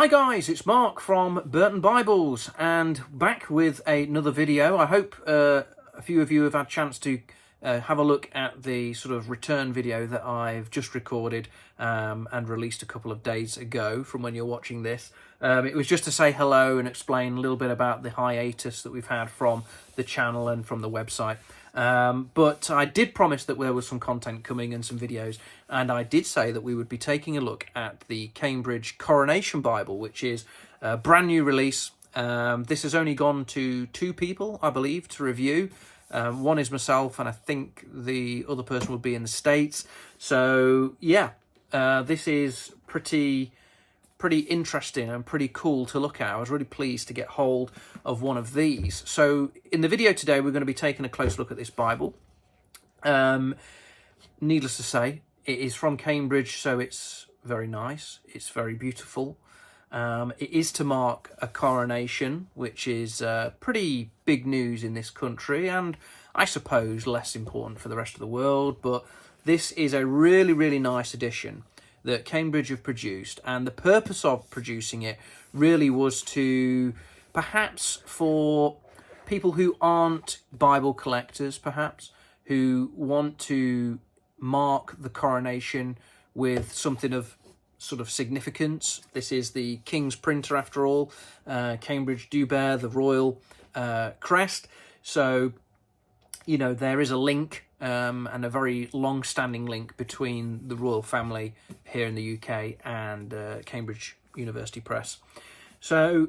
Hi guys, it's Mark from Burton Bibles and back with another video. I hope a few of you have had a chance to have a look at the sort of return video that I've just recorded and released a couple of days ago from when you're watching this. It was just to say hello and explain a little bit about the hiatus that we've had from the channel and from the website. But I did promise that there was some content coming and some videos, and I did say that we would be taking a look at the Cambridge Coronation Bible, which is a brand new release. This has only gone to 2 people, I believe, to review. One is myself, and I think the other person will be in the States. So yeah, this is pretty interesting and pretty cool to look at. I was really pleased to get hold of one of these. So in the video today, we're going to be taking a close look at this Bible. Needless to say, it is from Cambridge, so it's very nice. It's very beautiful. It is to mark a coronation, which is pretty big news in this country, and I suppose less important for the rest of the world. But this is a really nice edition that Cambridge have produced, and the purpose of producing it really was to, perhaps for people who aren't Bible collectors, perhaps, who want to mark the coronation with something of sort of significance. This is the King's printer, after all. Cambridge do bear the royal crest, so you know there is a link, and a very long-standing link between the royal family here in the UK and Cambridge University Press. So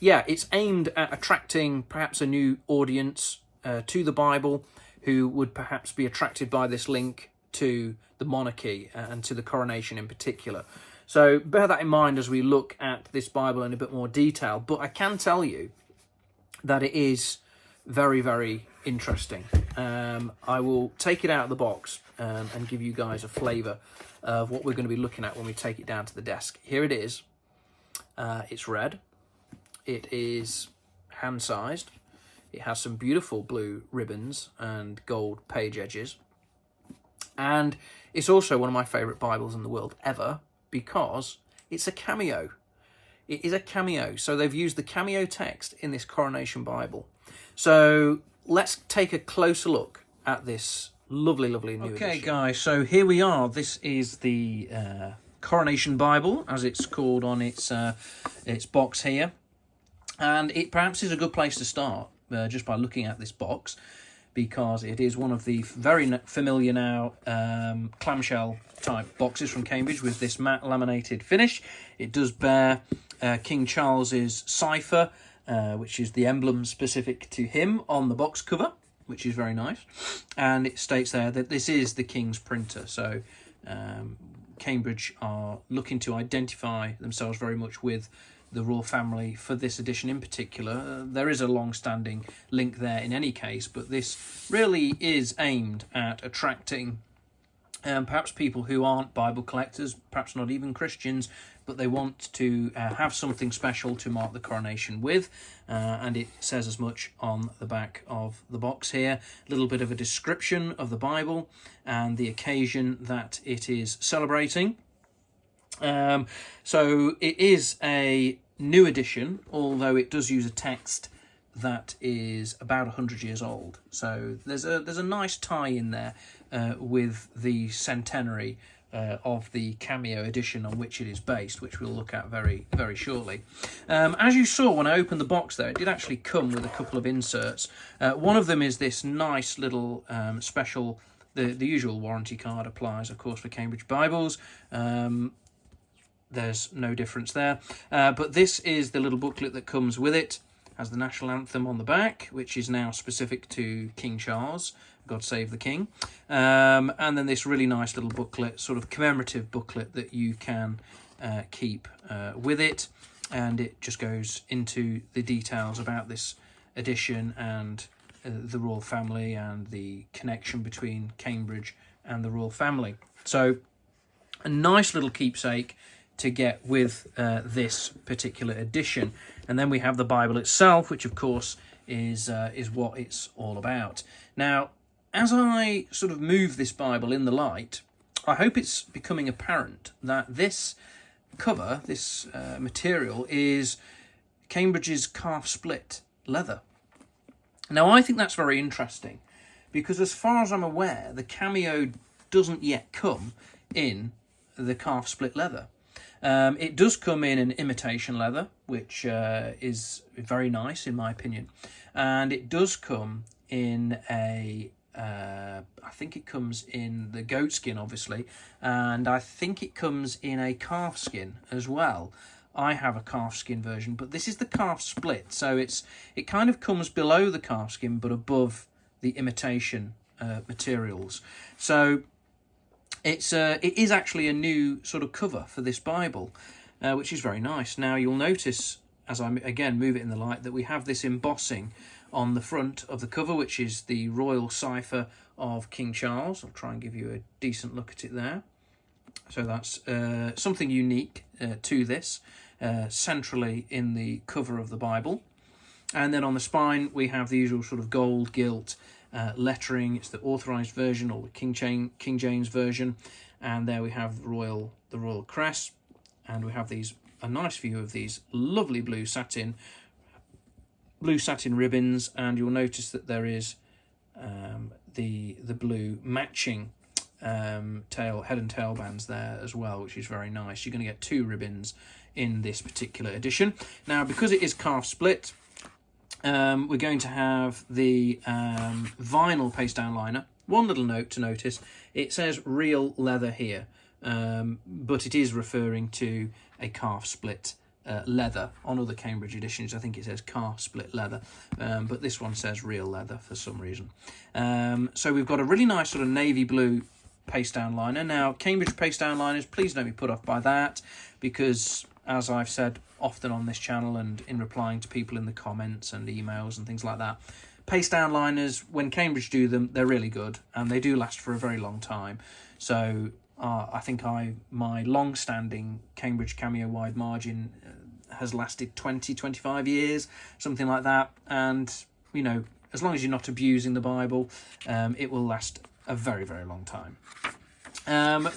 yeah, it's aimed at attracting perhaps a new audience to the Bible, who would perhaps be attracted by this link to the monarchy and to the coronation in particular. So bear that in mind as we look at this Bible in a bit more detail. But I can tell you that it is very interesting. I will take it out of the box and give you guys a flavour of what we're going to be looking at when we take it down to the desk. Here it is. It's red. It is hand-sized. It has some beautiful blue ribbons and gold page edges. And it's also one of my favourite Bibles in the world ever, because it's a Cameo. It is a Cameo. So they've used the Cameo text in this Coronation Bible. So let's take a closer look at this lovely new edition. Okay, guys, so here we are. This is the Coronation Bible, as it's called on its box here. And it perhaps is a good place to start, just by looking at this box, because it is one of the very familiar now clamshell type boxes from Cambridge with this matte laminated finish. It does bear King Charles's cipher, which is the emblem specific to him on the box cover, which is very nice. And it states there that this is the King's printer. So Cambridge are looking to identify themselves very much with the royal family for this edition in particular. There is a long-standing link there in any case, but this really is aimed at attracting perhaps people who aren't Bible collectors, perhaps not even Christians, but they want to have something special to mark the coronation with, and it says as much on the back of the box here. A little bit of a description of the Bible and the occasion that it is celebrating. So it is a new edition, although it does use a text that is about 100 years old. So there's a nice tie in there with the centenary of the Cameo edition on which it is based, which we'll look at very shortly. As you saw when I opened the box there, it did actually come with a couple of inserts. One of them is this nice little special, the usual warranty card applies, of course, for Cambridge Bibles. There's no difference there. But this is the little booklet that comes with it. Has the national anthem on the back, which is now specific to King Charles, God Save the King. And then this really nice little booklet, sort of commemorative booklet that you can keep with it. And it just goes into the details about this edition and the royal family and the connection between Cambridge and the royal family. So a nice little keepsake to get with this particular edition. And then we have the Bible itself, which of course is what it's all about. Now, as I sort of move this Bible in the light, I hope it's becoming apparent that this cover, this material, is Cambridge's calf split leather. Now, I think that's very interesting because as far as I'm aware, the Cameo doesn't yet come in the calf split leather. It does come in an imitation leather, which is very nice in my opinion. And it does come in I think it comes in the goat skin, obviously, and I think it comes in a calf skin as well. I have a calf skin version, but this is the calf split, so it kind of comes below the calf skin but above the imitation materials. So it is actually a new sort of cover for this Bible, which is very nice. Now you'll notice, as I again move it in the light, that we have this embossing on the front of the cover, which is the royal cipher of King Charles. I'll try and give you a decent look at it there. So that's something unique to this, centrally in the cover of the Bible. And then on the spine, we have the usual sort of gold gilt lettering. It's the authorized version, or the King James version. And there we have the royal crest. And we have a nice view of these lovely blue satin ribbons, and you'll notice that there is the blue matching head and tail bands there as well, which is very nice. You're going to get 2 ribbons in this particular edition. Now, because it is calf split, we're going to have the vinyl paste down liner. One little note to notice: it says real leather here, but it is referring to a calf split leather. On other Cambridge editions, I think it says calf split leather, but this one says real leather for some reason. So we've got a really nice sort of navy blue paste down liner. Now, Cambridge paste down liners, please don't be put off by that, because as I've said often on this channel and in replying to people in the comments and emails and things like that, paste down liners, when Cambridge do them, they're really good and they do last for a very long time. So I think my long-standing Cambridge Cameo wide margin has lasted 20-25 years, something like that. And, you know, as long as you're not abusing the Bible, it will last a very, very long time.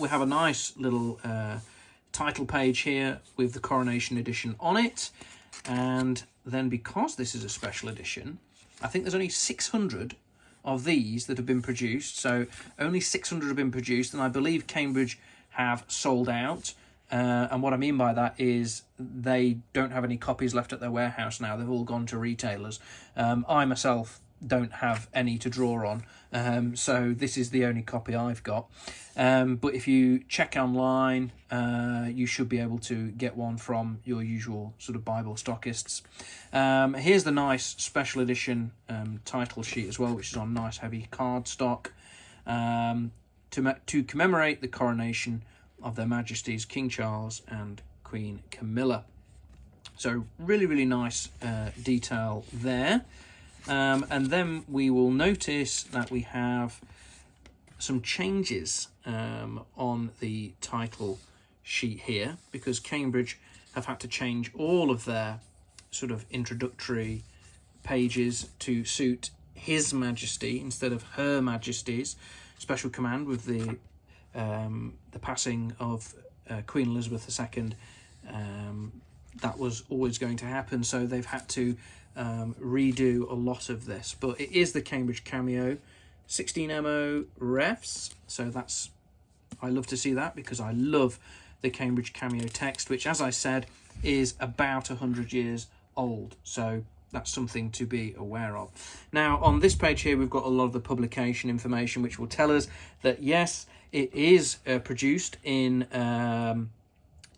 We have a nice little title page here with the Coronation edition on it. And then, because this is a special edition, I think there's only 600 of these that have been produced. So only 600 have been produced, and I believe Cambridge have sold out. And what I mean by that is they don't have any copies left at their warehouse now. They've all gone to retailers. I myself don't have any to draw on, so this is the only copy I've got. But if you check online, you should be able to get one from your usual sort of Bible stockists. Here's the nice special edition title sheet as well, which is on nice heavy cardstock, to commemorate the coronation of their Majesties King Charles and Queen Camilla. So really, really nice detail there. And then we will notice that we have some changes on the title sheet here, because Cambridge have had to change all of their sort of introductory pages to suit His Majesty instead of Her Majesty's special command with the passing of Queen Elizabeth II. That was always going to happen, so they've had to redo a lot of this. But it is the Cambridge Cameo 16MO refs, so I love to see that, because I love the Cambridge Cameo text, which, as I said, is about 100 years old, so that's something to be aware of. Now, on this page here, we've got a lot of the publication information, which will tell us that yes, it is produced in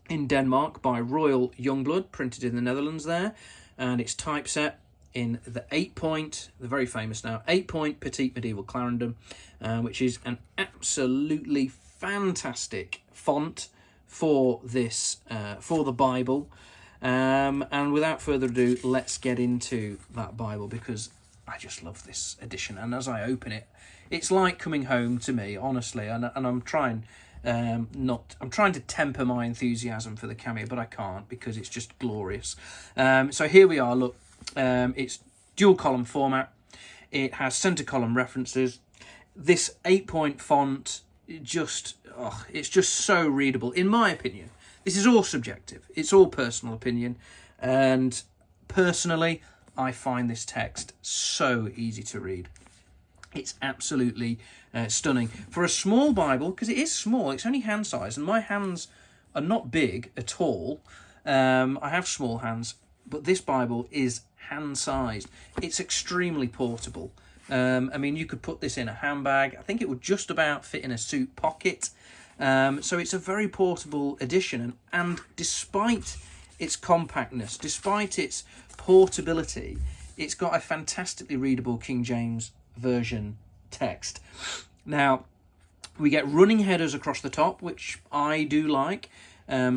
Denmark by Royal Youngblood, printed in the Netherlands there, and it's typeset in the 8-point, the very famous now, 8-point Petite Medieval Clarendon, which is an absolutely fantastic font for this, for the Bible. And without further ado, let's get into that Bible, because I just love this edition. And as I open it, it's like coming home to me, honestly. And I'm trying I'm trying to temper my enthusiasm for the Cameo, but I can't, because it's just glorious. So here we are. Look, it's dual column format. It has center column references. This 8-point font, it's just so readable. In my opinion, this is all subjective. It's all personal opinion. And personally, I find this text so easy to read. It's absolutely stunning. For a small Bible, because it is small, it's only hand size, and my hands are not big at all. I have small hands, but this Bible is hand-sized. It's extremely portable. I mean, you could put this in a handbag. I think it would just about fit in a suit pocket. So it's a very portable edition, and despite its compactness, despite its portability, it's got a fantastically readable King James Version text. Now, we get running headers across the top, which I do like.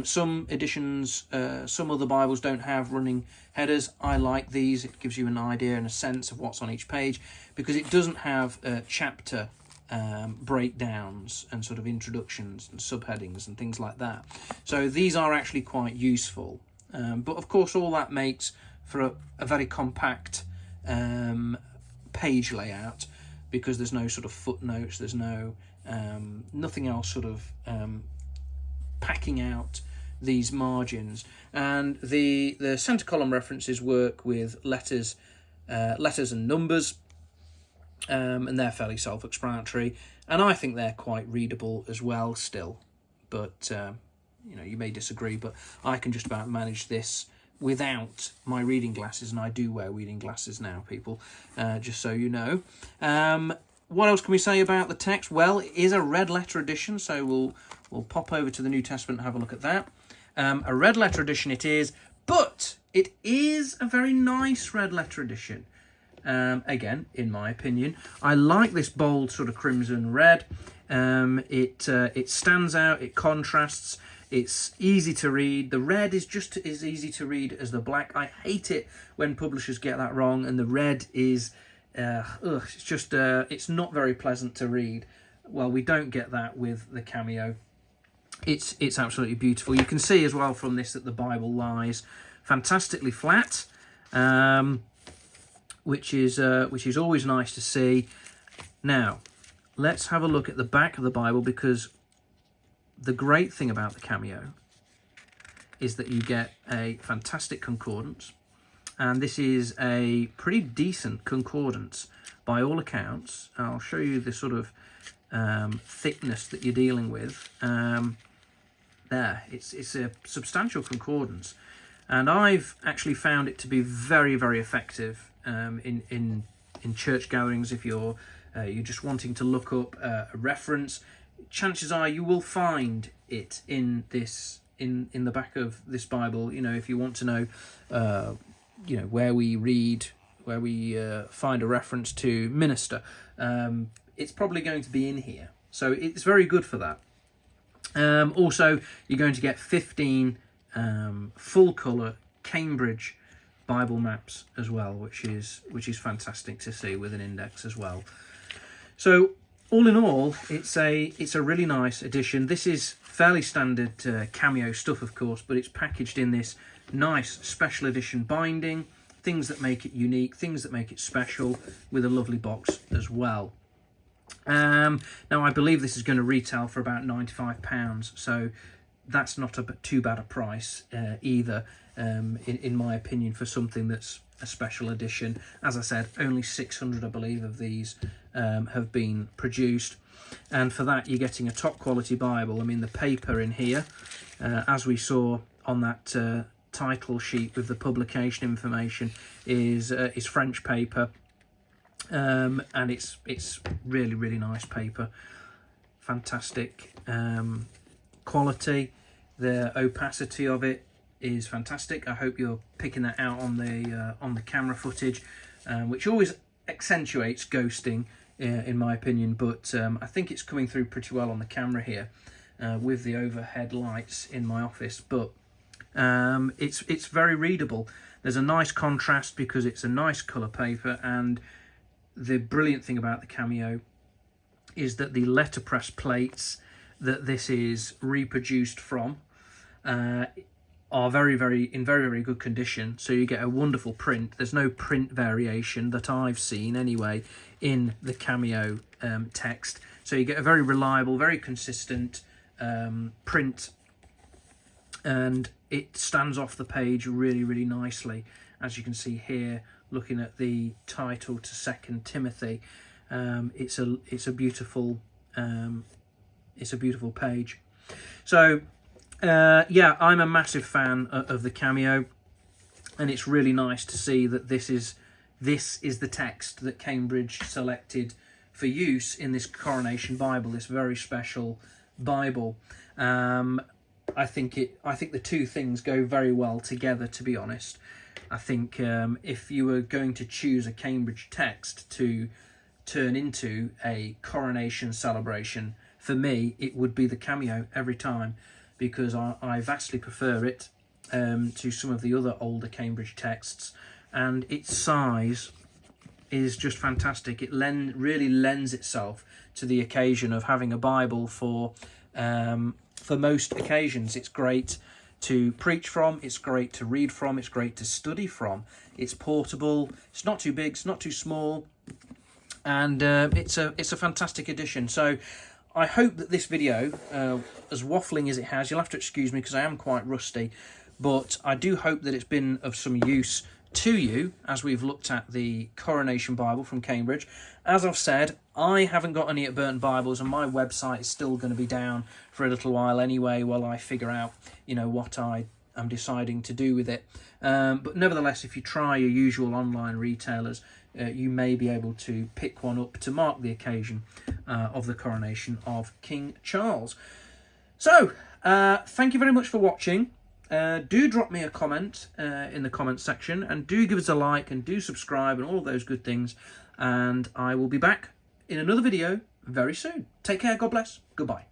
Some editions, some other Bibles don't have running headers. I like these. It gives you an idea and a sense of what's on each page, because it doesn't have chapter breakdowns and sort of introductions and subheadings and things like that. So these are actually quite useful. But of course, all that makes for a very compact page layout, because there's no sort of footnotes, there's no nothing else sort of packing out these margins. And the center column references work with letters and numbers, and they're fairly self-explanatory, and I think they're quite readable as well still. But you know, you may disagree, but I can just about manage this without my reading glasses, and I do wear reading glasses now, people, just so you know. What else can we say about the text? Well, it is a red letter edition, so we'll pop over to the New Testament and have a look at that. A red letter edition it is, but it is a very nice red letter edition. Again, in my opinion, I like this bold sort of crimson red. It stands out, it contrasts. It's easy to read. The red is just as easy to read as the black. I hate it when publishers get that wrong, and the red is, it's just, it's not very pleasant to read. Well, we don't get that with the Cameo. It's absolutely beautiful. You can see as well from this that the Bible lies fantastically flat, which is always nice to see. Now, let's have a look at the back of the Bible, because the great thing about the Cameo is that you get a fantastic concordance, and this is a pretty decent concordance by all accounts. I'll show you the sort of thickness that you're dealing with. There, it's a substantial concordance, and I've actually found it to be very, very effective in church gatherings. If you're just wanting to look up a reference, chances are you will find it in this in the back of this Bible. You know, if you want to know you know, where we read, where we find a reference to minister, it's probably going to be in here, so it's very good for that. Also, you're going to get 15 full colour Cambridge Bible maps as well, which is fantastic to see, with an index as well. So all in all, it's a really nice edition. This is fairly standard Cameo stuff, of course, but it's packaged in this nice special edition binding, things that make it unique, things that make it special, with a lovely box as well. Now, I believe this is going to retail for about £95, so that's not too bad a price either, in my opinion, for something that's a special edition. As I said, only 600, I believe, of these have been produced, and for that you're getting a top quality Bible. I mean, the paper in here, as we saw on that title sheet with the publication information, is French paper, and it's really, really nice paper. Fantastic quality. The opacity of it is fantastic. I hope you're picking that out on the camera footage, which always accentuates ghosting, in my opinion, but I think it's coming through pretty well on the camera here with the overhead lights in my office. But it's very readable. There's a nice contrast because it's a nice colour paper, and the brilliant thing about the Cameo is that the letterpress plates that this is reproduced from are very, very good condition, so you get a wonderful print. There's no print variation that I've seen anyway in the Cameo text, so you get a very reliable, very consistent print and it stands off the page really, really nicely, as you can see here, looking at the title to 2 Timothy. It's a beautiful page. So yeah, I'm a massive fan of the Cameo, and it's really nice to see that this is the text that Cambridge selected for use in this Coronation Bible, this very special Bible. I think the two things go very well together, to be honest. I think if you were going to choose a Cambridge text to turn into a coronation celebration, for me it would be the Cameo every time, because I vastly prefer it to some of the other older Cambridge texts, and its size is just fantastic. It really lends itself to the occasion of having a Bible for most occasions. It's great to preach from, it's great to read from, it's great to study from. It's portable, it's not too big, it's not too small, and it's a fantastic addition. So I hope that this video, as waffling as it has, you'll have to excuse me because I am quite rusty, but I do hope that it's been of some use to you as we've looked at the Coronation Bible from Cambridge. As I've said, I haven't got any at Burton Bibles, and my website is still going to be down for a little while anyway while I figure out, what I am deciding to do with it. But nevertheless, if you try your usual online retailers, you may be able to pick one up to mark the occasion of the coronation of King Charles. So, thank you very much for watching. Do drop me a comment in the comment section, and do give us a like, and do subscribe, and all of those good things. And I will be back in another video very soon. Take care, God bless, goodbye.